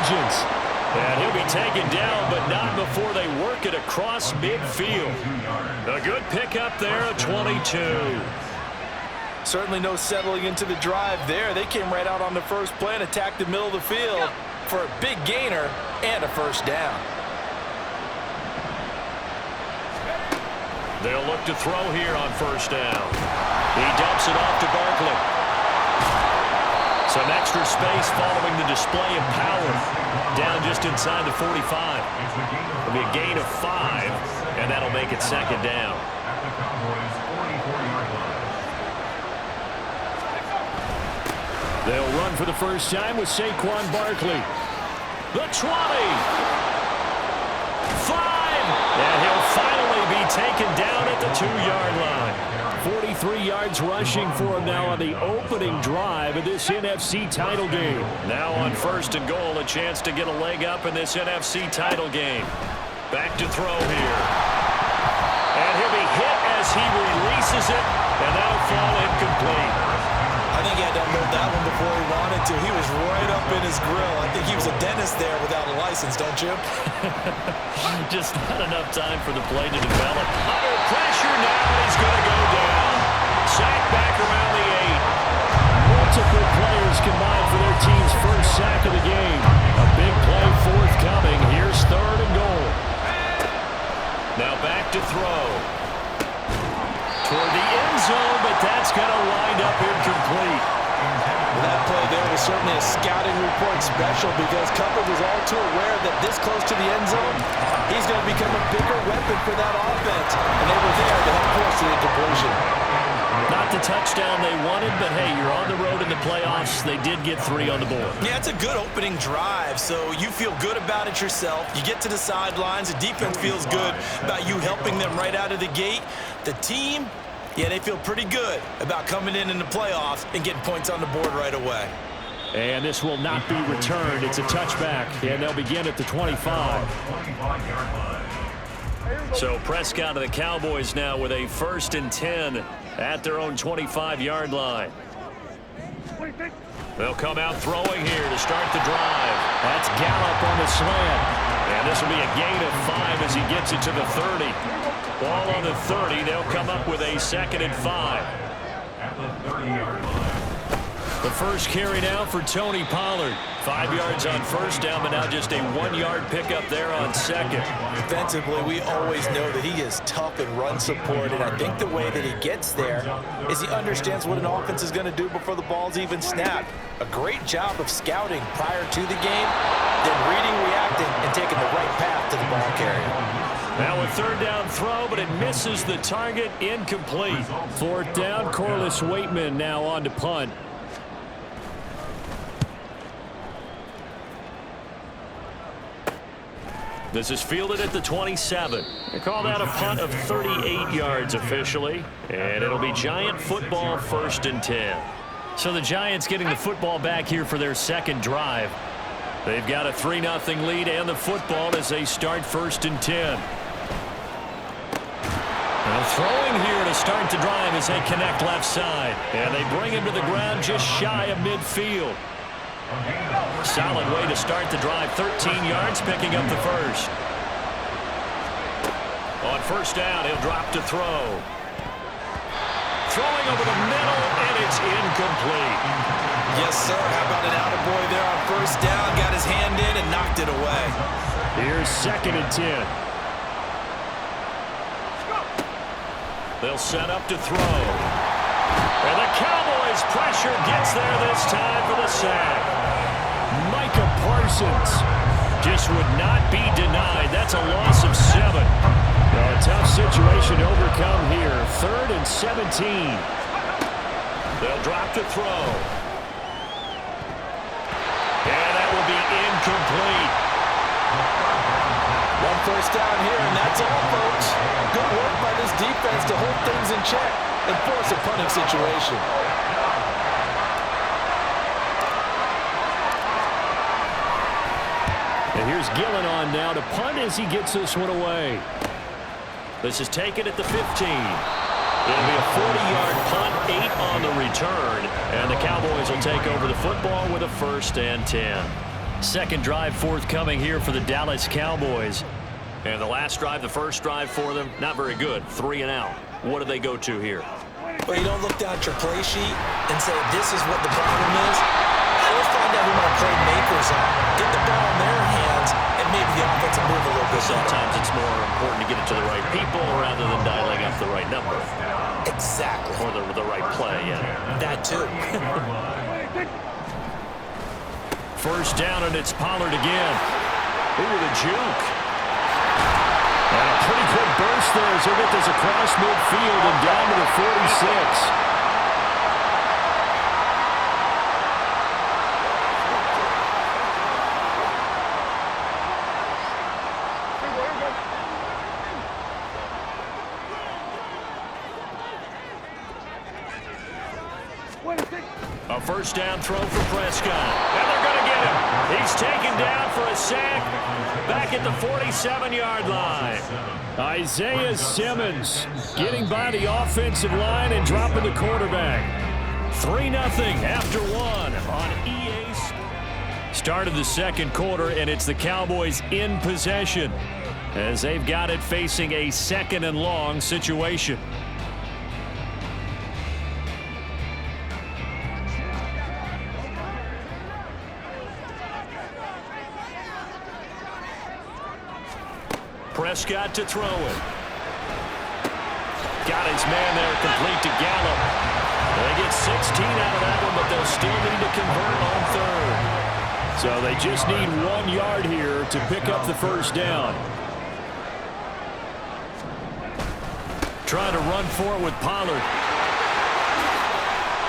vengeance. And he'll be taken down, but not before they work it across midfield. A good pickup there, a 22. Certainly no settling into the drive there. They came right out on the first play and attacked the middle of the field for a big gainer and a first down. They'll look to throw here on first down. He dumps it off to Barkley. Some extra space following the display of power. Down just inside the 45. It'll be a gain of 5, and that'll make it second down. They'll run for the first time with Saquon Barkley. The 20. 5. And he'll finally be taken down at the 2-yard line. 43 yards rushing for him now on the opening drive of this NFC title game. Now on first and goal, a chance to get a leg up in this NFC title game. Back to throw here. And he'll be hit as he releases it, and that'll fall incomplete. I think he had to unload that one before he wanted to. He was right up in his grill. I think he was a dentist there without a license, don't you? Just not enough time for the play to develop. Under pressure now, and he's going to go down. Sack back around the 8. Multiple players combined for their team's first sack of the game. A big play forthcoming. Here's third and goal. Now back to throw. Toward the end zone, but that's going to wind up incomplete. That play there was certainly a scouting report special because Cutler was all too aware that this close to the end zone, he's going to become a bigger weapon for that offense. And they were there to help force the incompletion. Not the touchdown they wanted, but hey, you're on the road in the playoffs. They did get 3 on the board. Yeah, it's a good opening drive, so you feel good about it yourself. You get to the sidelines. The defense feels good about you helping them right out of the gate. The team, yeah, they feel pretty good about coming in the playoffs and getting points on the board right away. And this will not be returned. It's a touchback, and they'll begin at the 25. So Prescott of the Cowboys now with a 1st and 10 at their own 25-yard line. They'll come out throwing here to start the drive. That's Gallup on the slant. And this will be a gain of 5 as he gets it to the 30. Ball on the 30. They'll come up with a 2nd and 5. At the 30-yard line. The first carry now for Tony Pollard. 5 yards on first down, but now just a 1-yard pickup there on second. Defensively, we always know that he is tough and run support, and I think the way that he gets there is he understands what an offense is going to do before the ball's even snapped. A great job of scouting prior to the game, then reading, reacting, and taking the right path to the ball carrier. Now a 3rd down throw, but it misses the target, incomplete. 4th down, Corliss Waitman now on to punt. This is fielded at the 27. They call that a punt of 38 yards officially, and it'll be Giant football 1st and 10. So the Giants getting the football back here for their second drive. They've got a 3-0 lead and the football as they start 1st and 10. Now throwing here to start the drive as they connect left side. And they bring him to the ground just shy of midfield. Solid way to start the drive. 13 yards, picking up the first. On first down, he'll drop to throw. Throwing over the middle, and it's incomplete. Yes, sir. How about an attaboy there on first down? Got his hand in and knocked it away. Here's 2nd and 10. They'll set up to throw. And the Cowboys' pressure gets there this time for the sack. Micah Parsons just would not be denied. That's a loss of 7. A tough situation to overcome here. 3rd and 17. They'll drop to throw. And that will be incomplete. 1 first down here, and that's all, folks. Good work by this defense to hold things in check and force a punting situation. And here's Gillen on now to punt as he gets this one away. This is taken at the 15. It'll be a 40-yard punt, 8 on the return, and the Cowboys will take over the football with a 1st and 10. Second drive forthcoming here for the Dallas Cowboys. And the last drive, the first drive for them, not very good. 3 and out. What do they go to here? Well, you don't look down at your play sheet and say, this is what the problem is. They'll find out who my playmakers are. Get the ball in their hands, and maybe the offense will move a little bit better. Sometimes it's more important to get it to the right people rather than dialing up the right number. Exactly. Or the right play, yeah. That too. First down, and it's Pollard again. Ooh, the juke. And a pretty good burst there as he'll get this across midfield and down to the 46. A first down throw for Prescott. And they're going to get him. He's taken down for a sack back at the 47-yard line. Isaiah Simmons getting by the offensive line and dropping the quarterback. 3-0 after one on EA. Started the second quarter, and it's the Cowboys in possession as they've got it facing a 2nd and long situation. Prescott to throw it. Got his man there complete to Gallup. They get 16 out of that one, but they'll still need to convert on third. So they just need 1 yard here to pick up the first down. Trying to run for it with Pollard.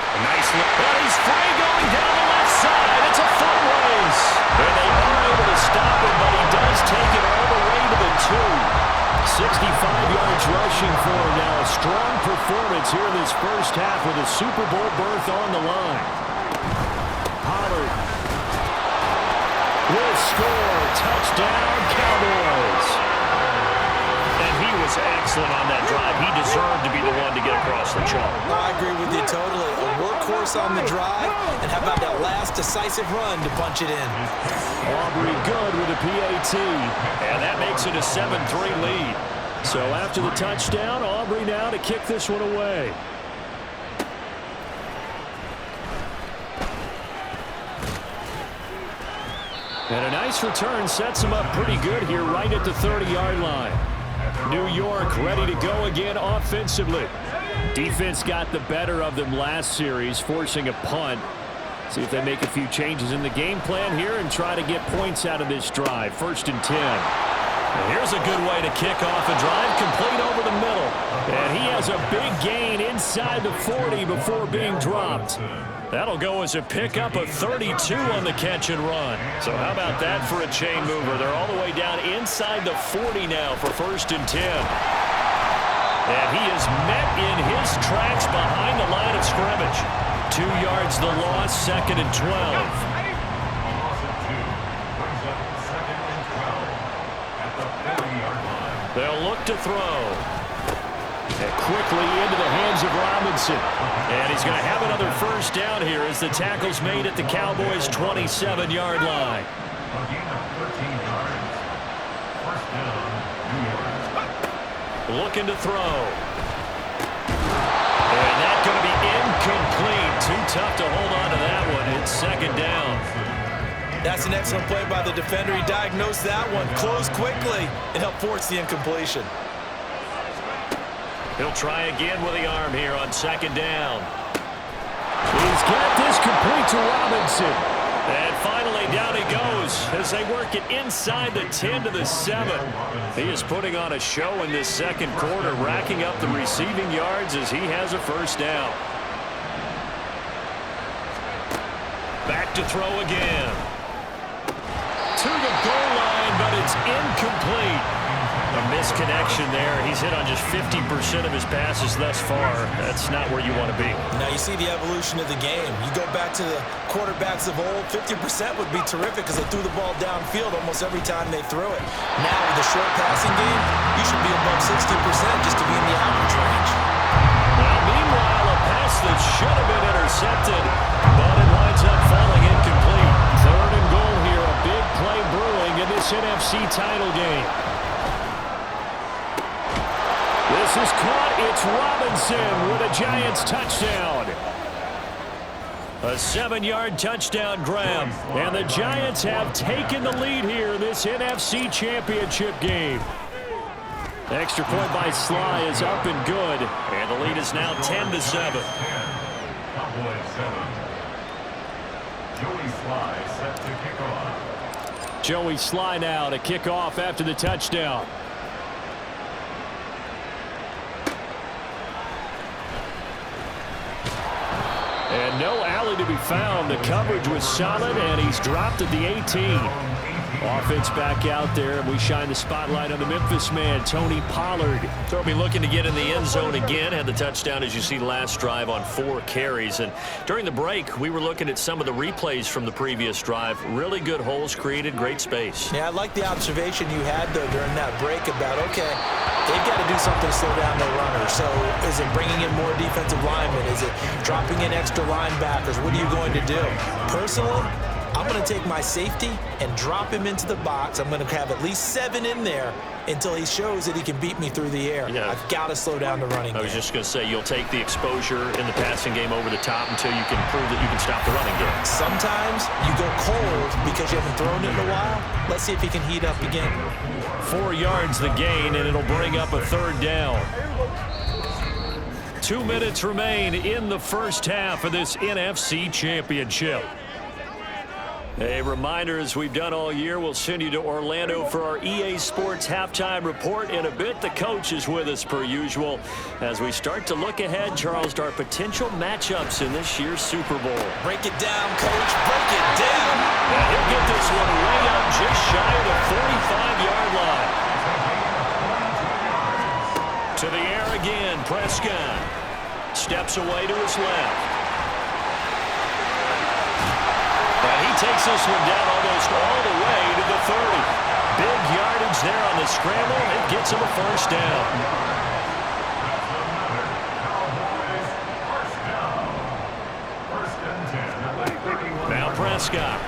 A nice look. But he's free going down the left side. It's a foot race. And they are able to stop him, but he does take it all the way to the 2. 65 yards rushing for him now. A strong performance here in this first half with a Super Bowl berth on the line. Pollard will score. Touchdown, Cowboys. And he was excellent on that drive. He deserved to be the one to get across the chalk. I agree with you totally. A workhorse on the drive, and how about that last decisive run to punch it in? Aubrey good with a PAT. And that makes it a 7-3 lead. So after the touchdown, Aubrey now to kick this one away. And a nice return sets him up pretty good here right at the 30-yard line. New York ready to go again offensively. Defense got the better of them last series, forcing a punt. See if they make a few changes in the game plan here and try to get points out of this drive. 1st and 10. And here's a good way to kick off a drive, complete over the middle. And he has a big gain inside the 40 before being dropped. That'll go as a pickup of 32 on the catch and run. So how about that for a chain mover? They're all the way down inside the 40 now for 1st and 10. And he is met in his tracks behind the line of scrimmage. 2 yards the loss, 2nd and 12. They'll look to throw. And quickly into the hands of Robinson. And he's going to have another first down here as the tackle's made at the Cowboys' 27-yard line. Looking to throw. And that's going to be incomplete. Too tough to hold on to that one. It's 2nd down. That's an excellent play by the defender. He diagnosed that one, closed quickly, and helped force the incompletion. He'll try again with the arm here on 2nd down. He's got this complete to Robinson. And finally down he goes as they work it inside the 10 to the 7. He is putting on a show in this second quarter, racking up the receiving yards as he has a first down. Back to throw again. To the goal line, but it's incomplete. A misconnection there. He's hit on just 50% of his passes thus far. That's not where you want to be. Now you see the evolution of the game. You go back to the quarterbacks of old, 50% would be terrific because they threw the ball downfield almost every time they threw it. Now with the short passing game, you should be above 60% just to be in the average range. Now meanwhile, a pass that should have been intercepted, but it winds up falling incomplete. 3rd and goal here, a this NFC title game. This is caught. It's Robinson with a Giants touchdown. A 7-yard touchdown grab. And the Giants have taken the lead here in this NFC Championship game. Extra point by Sly is up and good. And the lead is now 10-7. Cowboys 7. Joey Sly set to kick off. Joey Sly now to kick off after the touchdown. And no alley to be found. The coverage was solid, and he's dropped at the 18. Offense back out there, and we shine the spotlight on the Memphis man, Tony Pollard. They'll be looking to get in the end zone again. Had the touchdown, as you see, last drive on 4 carries. And during the break, we were looking at some of the replays from the previous drive. Really good holes created, great space. Yeah, I like the observation you had, though, during that break about, okay, they've got to do something to slow down their runner. So is it bringing in more defensive linemen? Is it dropping in extra linebackers? What are you going to do? Personally, I'm going to take my safety and drop him into the box. I'm going to have at least 7 in there until he shows that he can beat me through the air. Yeah. I've got to slow down the running game. I was just going to say, you'll take the exposure in the passing game over the top until you can prove that you can stop the running game. Sometimes you go cold because you haven't thrown it in a while. Let's see if he can heat up again. 4 yards the gain, and it'll bring up a 3rd down. 2 minutes remain in the first half of this NFC Championship. A reminder, as we've done all year, we'll send you to Orlando for our EA Sports halftime report in a bit. The coach is with us per usual as we start to look ahead, Charles, to our potential matchups in this year's Super Bowl. Break it down, Coach. Break it down. And he'll get this one way up just shy of the 45-yard line. To the air again, Prescott. Steps away to his left. And he takes this one down almost all the way to the 30. Big yardage there on the scramble. It gets him a first down. Now Prescott.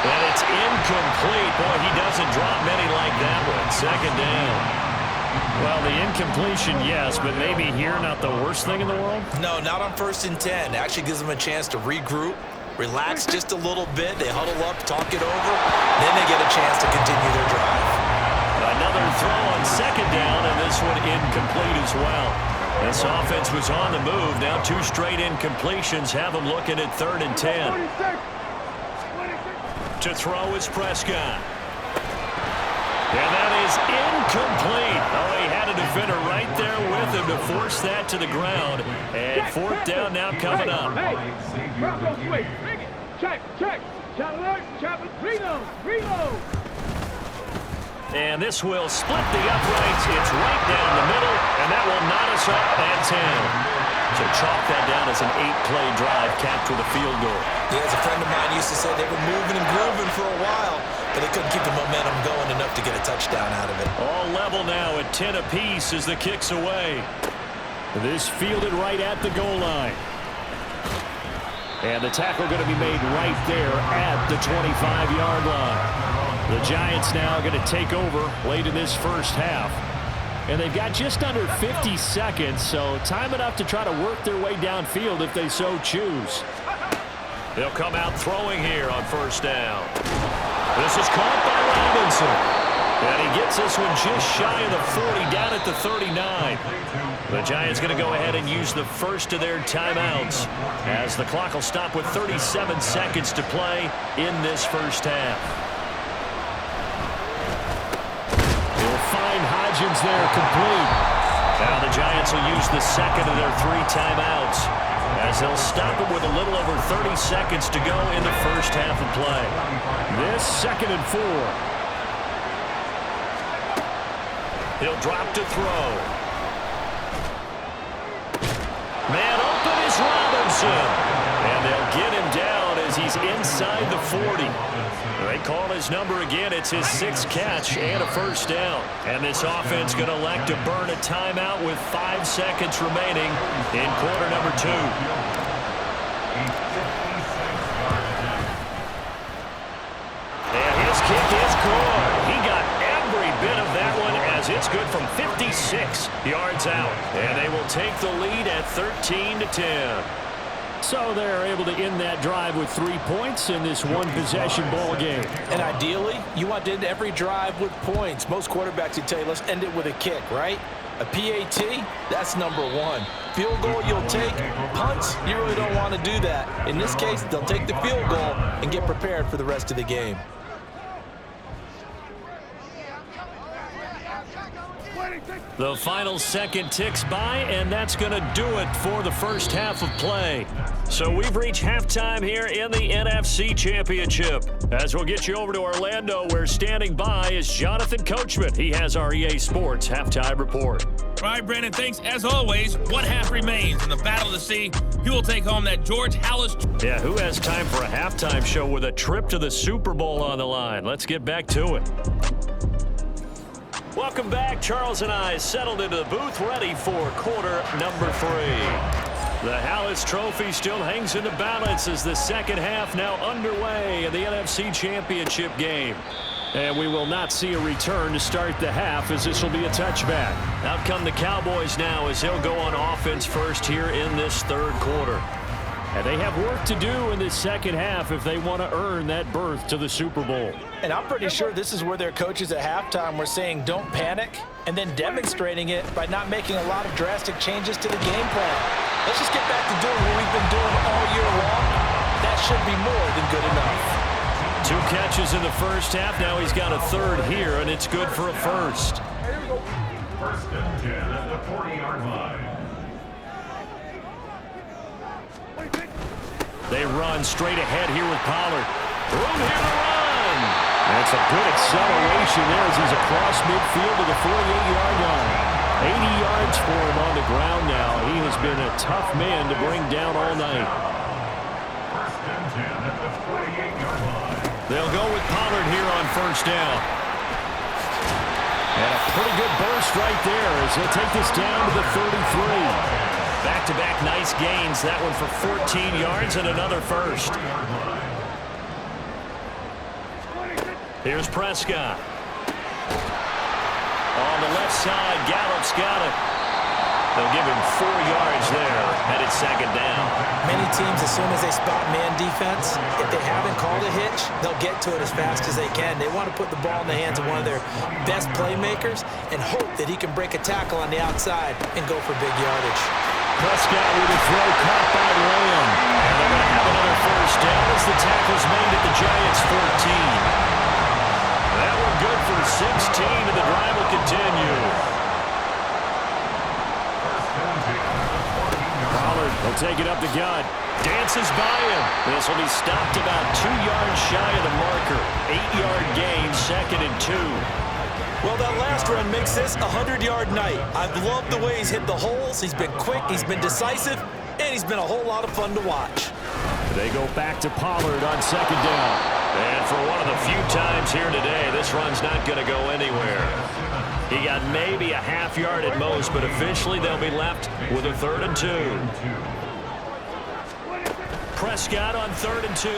And it's incomplete. Boy, he doesn't drop many like that one. 2nd down. Well, the incompletion, yes, but maybe here not the worst thing in the world? No, not on 1st and 10. Actually gives them a chance to regroup, relax just a little bit. They huddle up, talk it over. Then they get a chance to continue their drive. Another throw on 2nd down, and this one incomplete as well. This offense was on the move. Now 2 straight incompletions have them looking at 3rd and 10. To throw is Prescott. And that is incomplete. Oh, he had a defender right there with him to force that to the ground. And 4th down now coming up. And this will split the uprights. It's right down the middle, and that will knot us up at 10. So chalk that down as an 8-play drive capped with a field goal. Yeah, as a friend of mine used to say, they were moving and grooving for a while, but they couldn't keep the momentum going enough to get a touchdown out of it. All level now at 10 apiece as the kick's away. This fielded right at the goal line. And the tackle going to be made right there at the 25-yard line. The Giants now going to take over late in this first half. And they've got just under 50 seconds, so time enough to try to work their way downfield if they so choose. They'll come out throwing here on 1st down. This is caught by Robinson. And he gets this one just shy of the 40, down at the 39. The Giants going to go ahead and use the first of their timeouts as the clock will stop with 37 seconds to play in this first half. He'll find Hodgins there complete. Now the Giants will use the second of their 3 timeouts as they'll stop it with a little over 30 seconds to go in the first half of play. This 2nd and 4. He'll drop to throw. Man open is Robinson. And they'll get him down as he's inside the 40. They call his number again. It's his 6th catch and a first down. And this offense going to elect to burn a timeout with 5 seconds remaining in quarter number 2. And his kick is good. He got every bit of that one as it's good from 56 yards out. And they will take the lead at 13-10. So they're able to end that drive with 3 points in this one-possession ball game. And ideally, you want to end every drive with points. Most quarterbacks would tell you, let's end it with a kick, right? A PAT, that's number one. Field goal you'll take. Punts, you really don't want to do that. In this case, they'll take the field goal and get prepared for the rest of the game. The final second ticks by, and that's going to do it for the first half of play. So we've reached halftime here in the NFC Championship. As we'll get you over to Orlando, where standing by is Jonathan Coachman. He has our EA Sports Halftime Report. All right, Brandon, thanks. As always, one half remains in the Battle of the Sea. He will take home that George Halas. Yeah, who has time for a halftime show with a trip to the Super Bowl on the line? Let's get back to it. Welcome back. Charles and I settled into the booth ready for quarter number 3. The Halas Trophy still hangs in the balance as the second half now underway in the NFC Championship game. And we will not see a return to start the half, as this will be a touchback. Out come the Cowboys now as they'll go on offense first here in this third quarter. And they have work to do in this second half if they want to earn that berth to the Super Bowl. And I'm pretty sure this is where their coaches at halftime were saying don't panic, and then demonstrating it by not making a lot of drastic changes to the game plan. Let's just get back to doing what we've been doing all year long. That should be more than good enough. 2 catches in the first half. Now he's got a third here, and it's good for a first. First and 10 at the 40-yard line. They run straight ahead here with Pollard. Room here to run. That's a good acceleration there as he's across midfield to the 48-yard line. 80 yards for him on the ground now. He has been a tough man to bring down all night. First and 10 at the 48-yard line. They'll go with Pollard here on first down. And a pretty good burst right there as they'll take this down to the 33. Back-to-back nice gains. That one for 14 yards and another first. Here's Prescott. On the left side, Gallup's got it. They'll give him 4 yards there, and it's second down. Many teams, as soon as they spot man defense, if they haven't called a hitch, they'll get to it as fast as they can. They want to put the ball in the hands of one of their best playmakers and hope that he can break a tackle on the outside and go for big yardage. Prescott with a throw caught by Lamb. And they're going to have another first down as the tackle's made at the Giants' 14. That one good for 16, and the drive will continue. Pollard will take it up the gut. Dances by him. This will be stopped about 2 yards shy of the marker. 8-yard gain, second and 2. Well, that last run makes this a 100-yard night. I've loved the way he's hit the holes. He's been quick, he's been decisive, and he's been a whole lot of fun to watch. They go back to Pollard on second down. And for one of the few times here today, this run's not going to go anywhere. He got maybe a half yard at most, but officially they'll be left with a 3rd and 2. Prescott on 3rd and 2.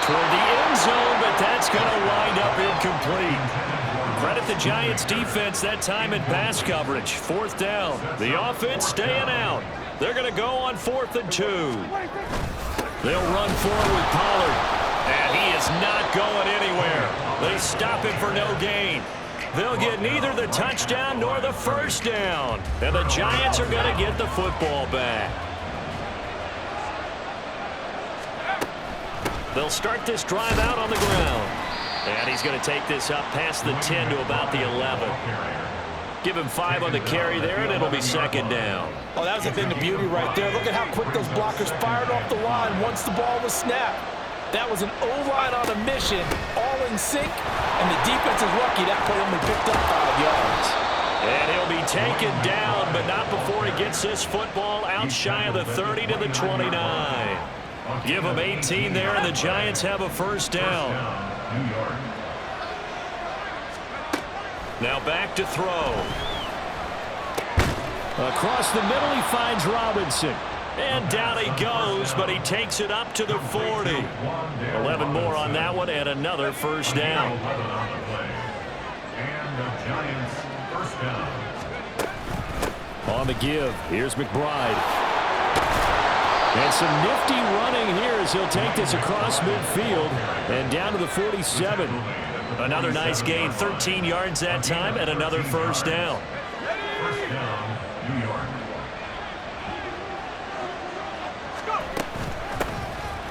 Toward the end zone, but that's going to wind up incomplete. Credit the Giants defense that time in pass coverage. 4th down. The offense staying out. They're going to go on 4th and 2. They'll run forward with Pollard. And he is not going anywhere. They stop him for no gain. They'll get neither the touchdown nor the first down. And the Giants are going to get the football back. They'll start this drive out on the ground. And he's going to take this up past the 10 to about the 11. Give him 5 on the carry there, and it'll be second down. Oh, that was a thing of beauty right there. Look at how quick those blockers fired off the line once the ball was snapped. That was an O-line on a mission, all in sync, and the defense is lucky that play only picked up 5 yards. And he'll be taken down, but not before he gets this football out shy of the 30 to the 29. Give him 18 there, and the Giants have a first down. Now back to throw. Across the middle, he finds Robinson. And down he goes, but he takes it up to the 40. 11 more on that one and another first down. And the Giants first down. On the give, here's McBride. And some nifty running here as he'll take this across midfield and down to the 47. Another nice gain, 13 yards that time, and another first down. First down, New York.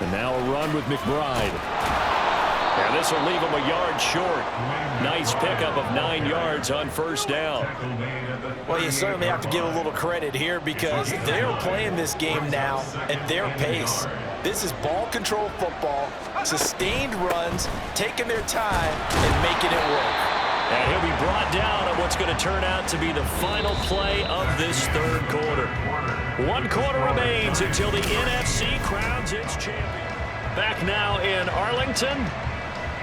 And now a run with McBride. And this will leave him a yard short. Nice pickup of 9 yards on first down. Well, you certainly have to give a little credit here because they're playing this game now at their pace. This is ball control football, sustained runs, taking their time and making it work. And he'll be brought down on what's going to turn out to be the final play of this third quarter. 1 quarter remains until the NFC crowns its champion. Back now in Arlington.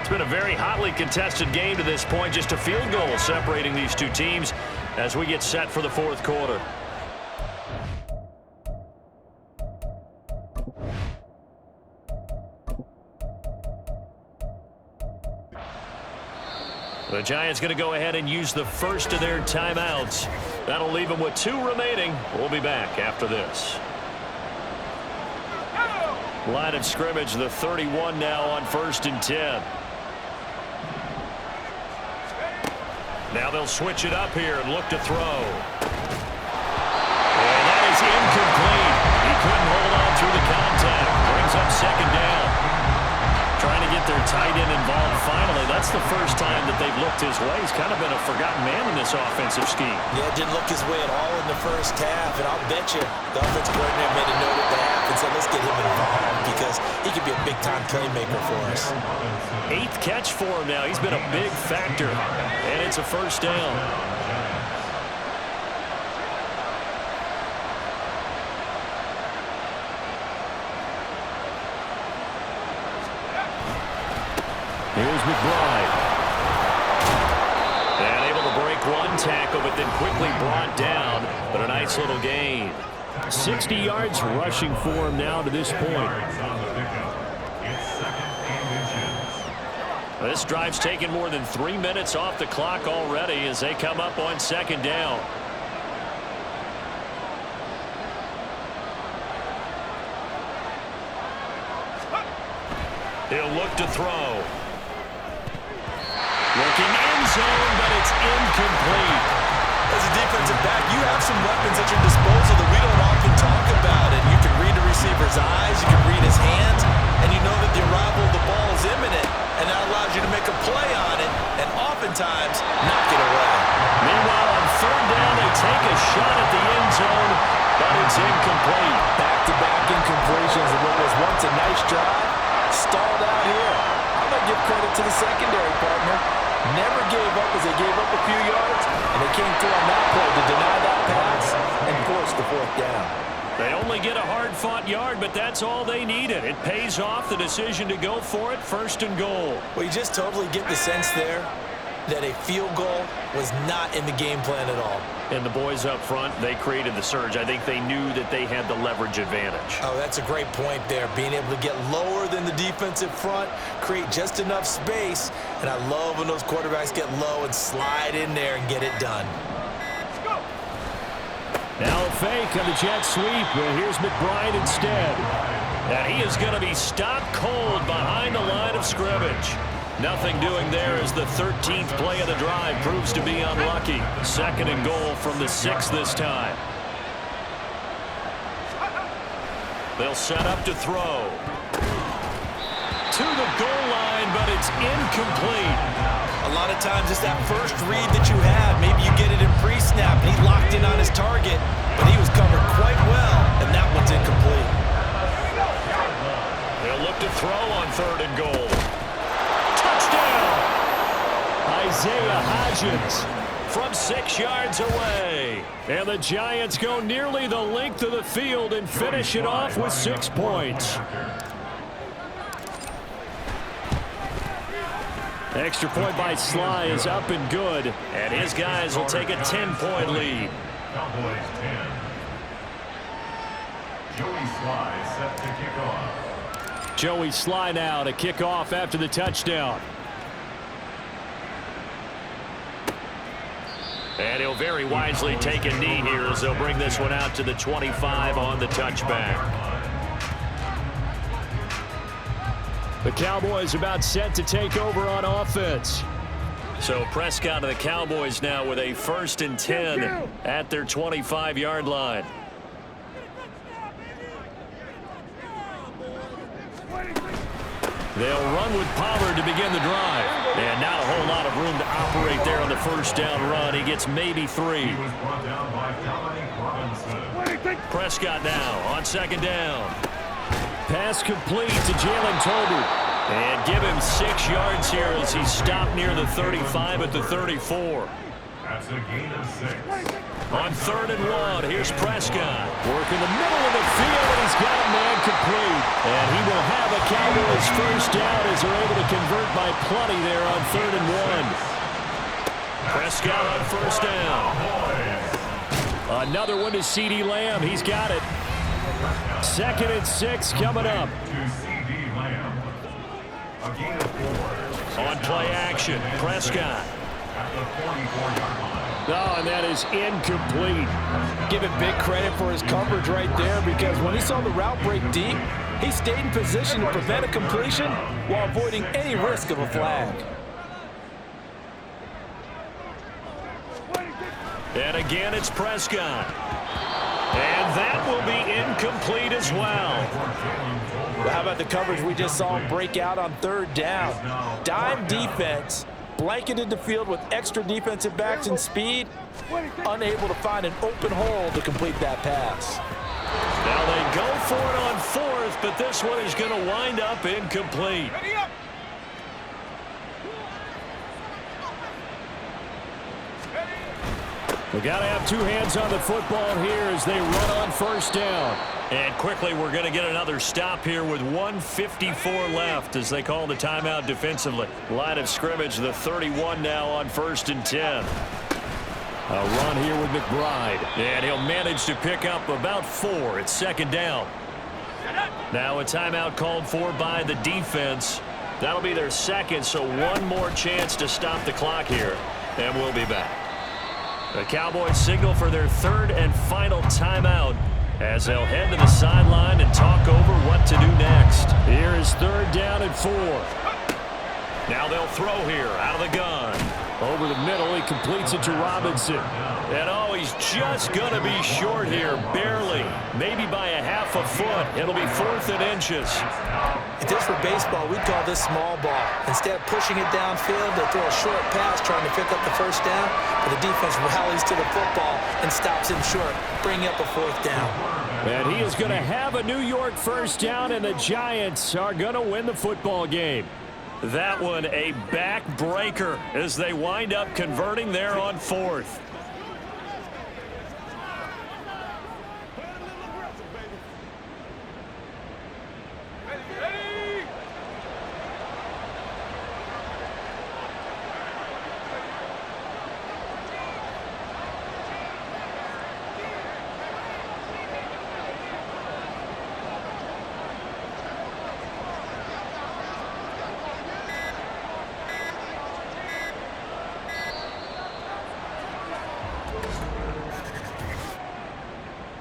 It's been a very hotly contested game to this point. Just a field goal separating these two teams as we get set for the fourth quarter. The Giants going to go ahead and use the first of their timeouts. That'll leave them with 2 remaining. We'll be back after this. Line of scrimmage, the 31 now on 1st and 10. Now they'll switch it up here and look to throw. And that is incomplete. He couldn't hold on through the contact. Brings up second down. Trying to get their tight end involved finally. That's the first time that they've looked his way. He's kind of been a forgotten man in this offensive scheme. Yeah, didn't look his way at all in the first half, and I'll bet you the offensive coordinator made a note at the half and said, let's get him involved because he could be a big-time playmaker for us. 8th catch for him now. He's been a big factor, and it's a first down. Here's McBride. And able to break 1 tackle, but then quickly brought down. But a nice little gain. 60 yards rushing for him now to this point. This drive's taken more than 3 minutes off the clock already as they come up on second down. He'll look to throw. Looking end zone, but it's incomplete. As a defensive back, you have some weapons at your disposal that we don't often talk about. And you can read the receiver's eyes, you can read his hands, and you know that the arrival of the ball is imminent. And that allows you to make a play on it and oftentimes knock it away. Meanwhile, on third down, they take a shot at the end zone, but it's incomplete. Back-to-back incompletions of what was once a nice drive. Stalled out here. I'm going to give credit to the secondary partner. Never gave up as they gave up a few yards, and they came through on that play to deny that pass and force the 4th down. They only get a hard-fought yard, but that's all they needed. It pays off the decision to go for it, 1st and goal. Well, you just totally get the sense there that a field goal was not in the game plan at all. And the boys up front, they created the surge. I think they knew that they had the leverage advantage. Oh, that's a great point there. Being able to get lower than the defensive front, create just enough space. And I love when those quarterbacks get low and slide in there and get it done. Now a fake on the jet sweep. Well, here's McBride instead. And he is going to be stopped cold behind the line of scrimmage. Nothing doing there as the 13th play of the drive proves to be unlucky. 2nd and goal from the 6th this time. They'll set up to throw. To the goal line, but it's incomplete. A lot of times it's that first read that you have. Maybe you get it in pre-snap. He locked in on his target, but he was covered quite well, and that one's incomplete. They'll look to throw on 3rd and goal. Touchdown! Isaiah Hodgins from 6 yards away. And the Giants go nearly the length of the field and finish it off with 6 points. Extra point by Sly is up and good. And his guys will take a 10-point lead. Cowboys 10. Joey Sly set to kick off. Joey Sly now to kick off after the touchdown. And he'll very wisely take a knee here as they'll bring this one out to the 25 on the touchback. The Cowboys about set to take over on offense. So Prescott of the Cowboys now with a 1st and 10 at their 25-yard line. They'll run with Pollard to begin the drive. And not a whole lot of room to operate there on the first down run. He gets maybe 3. He was brought down by Dominic Robinson. Prescott now on 2nd down. Pass complete to Jalen Tolbert. And give him 6 yards here as he stopped near the 35 at the 34. That's a gain of 6. On 3rd and 1, here's Prescott. Working the middle of the field, and he's got a man complete. And he will have a Cowboys first down as they're able to convert by plenty there on 3rd and 1. Prescott on 1st down. Another one to CeeDee Lamb. He's got it. 2nd and 6 coming up. To CeeDee Lamb. A gain of 4. On play action, Prescott. At the 44-yard line. Oh, and that is incomplete. Give him big credit for his coverage right there, because when he saw the route break deep, he stayed in position to prevent a completion while avoiding any risk of a flag. And again, it's Prescott. And that will be incomplete as well. How about the coverage we just saw him break out on 3rd down? Dime defense, blanketed the field with extra defensive backs and speed, unable to find an open hole to complete that pass. Now they go for it on 4th, but this one is going to wind up incomplete. We got to have 2 hands on the football here as they run on 1st down. And quickly, we're going to get another stop here with 1:54 left as they call the timeout defensively. Line of scrimmage, the 31 now on 1st and 10. A run here with McBride. And he'll manage to pick up about 4 at 2nd down. Now a timeout called for by the defense. That'll be their 2nd, so one more chance to stop the clock here, and we'll be back. The Cowboys signal for their 3rd and final timeout as they'll head to the sideline and talk over what to do next. Here is 3rd down and 4. Now they'll throw here out of the gun. Over the middle, he completes it to Robinson. And oh, he's just going to be short here, barely. Maybe by a half a foot. It'll be 4th and inches. If this were baseball, we'd call this small ball. Instead of pushing it downfield, they throw a short pass trying to pick up the 1st down, but the defense rallies to the football and stops him short, bringing up a 4th down. And he is going to have a New York first down, and the Giants are going to win the football game. That one a backbreaker as they wind up converting there on 4th.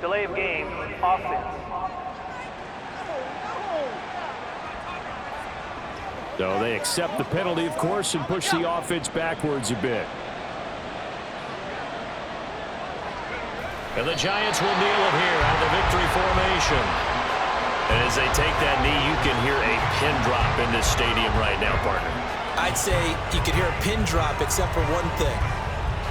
Delay of game, offense. So they accept the penalty, of course, and push the offense backwards a bit. And the Giants will kneel it here out of the victory formation. And as they take that knee, you can hear a pin drop in this stadium right now, partner. I'd say you could hear a pin drop except for one thing.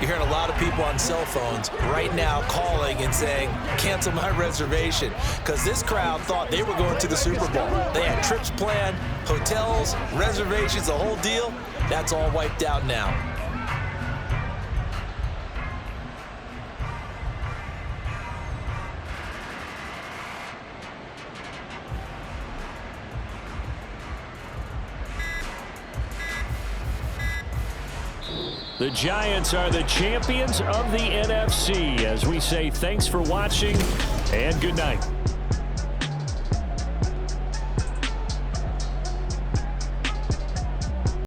You're hearing a lot of people on cell phones right now calling and saying, cancel my reservation, because this crowd thought they were going to the Super Bowl. They had trips planned, hotels, reservations, the whole deal. That's all wiped out now. The Giants are the champions of the NFC as we say thanks for watching and good night.